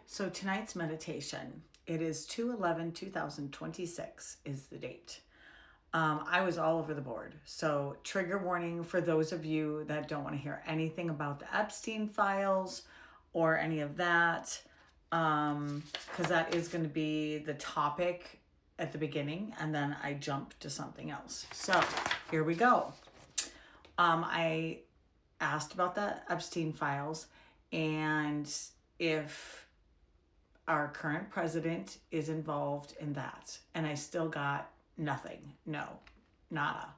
So tonight's meditation, it is 2/11/2026 is the date. I was all over the board. So trigger warning for those of you that don't want to hear anything about the Epstein files or any of that, because that is going to be the topic at the beginning, and then I jump to something else. So here we go. I asked about the Epstein files and if our current president is involved in that. And I still got nothing. No, nada.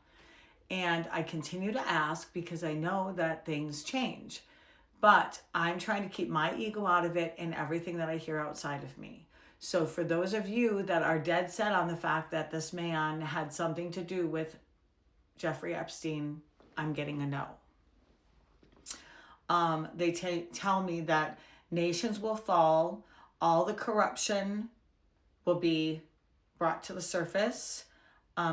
And I continue to ask because I know that things change. But I'm trying to keep my ego out of it and everything that I hear outside of me. So for those of you that are dead set on the fact that this man had something to do with Jeffrey Epstein, I'm getting a no. They tell me that nations will fall, all the corruption will be brought to the surface.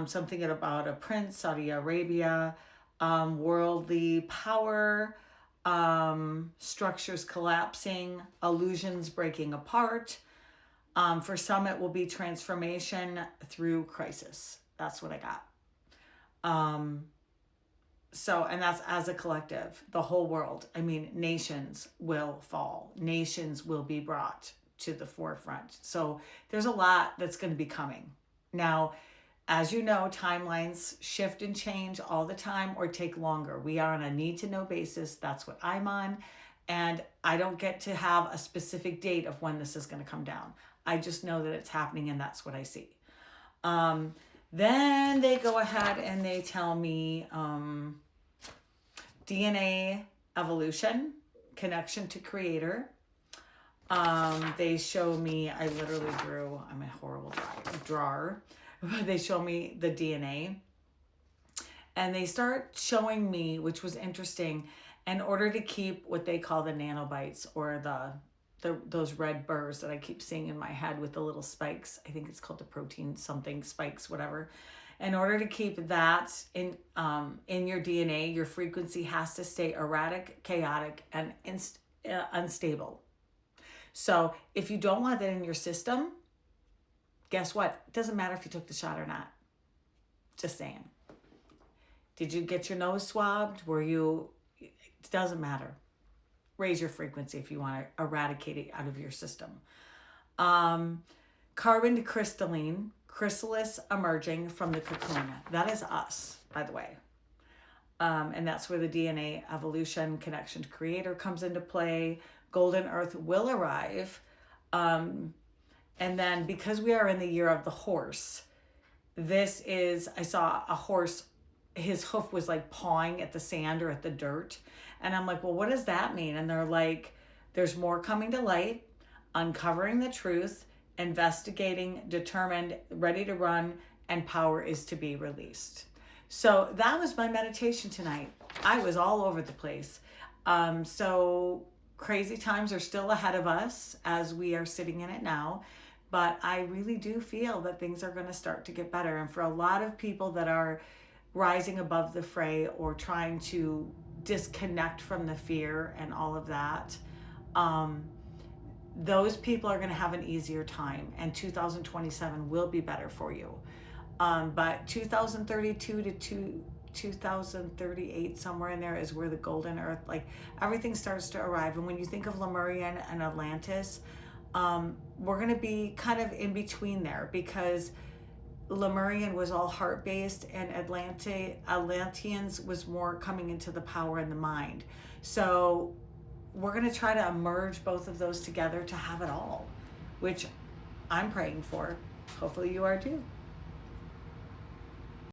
Something about a prince, Saudi Arabia, worldly power, structures collapsing, illusions breaking apart. For some, it will be transformation through crisis. That's what I got. And that's as a collective, the whole world. I mean, nations will fall. Nations will be brought to the forefront. So there's a lot that's going to be coming. Now, as you know, timelines shift and change all the time or take longer. We are on a need-to-know basis. That's what I'm on. And I don't get to have a specific date of when this is going to come down. I just know that it's happening and that's what I see. Then they go ahead and they tell me DNA evolution, connection to creator. They show me, I literally drew, I'm a horrible drawer. They show me the DNA. And they start showing me, which was interesting, in order to keep what they call the nanobites or those red burrs that I keep seeing in my head with the little spikes. I think it's called the protein something, spikes, whatever. In order to keep that in your DNA, your frequency has to stay erratic, chaotic, and unstable. So if you don't want that in your system, guess what? It doesn't matter if you took the shot or not. Just saying. Did you get your nose swabbed? It doesn't matter. Raise your frequency if you want to eradicate it out of your system. Carbon to crystalline, chrysalis emerging from the cocoon. That is us, by the way. And that's where the DNA evolution connection to creator comes into play. Golden Earth will arrive. And then because we are in the year of the horse, I saw a horse, his hoof was like pawing at the sand or at the dirt. And I'm like, well, what does that mean? And they're like, there's more coming to light, uncovering the truth, investigating, determined, ready to run, and power is to be released. So that was my meditation tonight. I was all over the place. So crazy times are still ahead of us as we are sitting in it now. But I really do feel that things are going to start to get better. And for a lot of people that are rising above the fray or trying to disconnect from the fear and all of that, those people are going to have an easier time, and 2027 will be better for you. But 2032 to 2038, somewhere in there is where the golden earth, like everything starts to arrive. And when you think of Lemurian and Atlantis, we're going to be kind of in between there, because Lemurian was all heart-based and Atlanteans was more coming into the power in the mind. So we're going to try to merge both of those together to have it all, which I'm praying for. Hopefully you are too.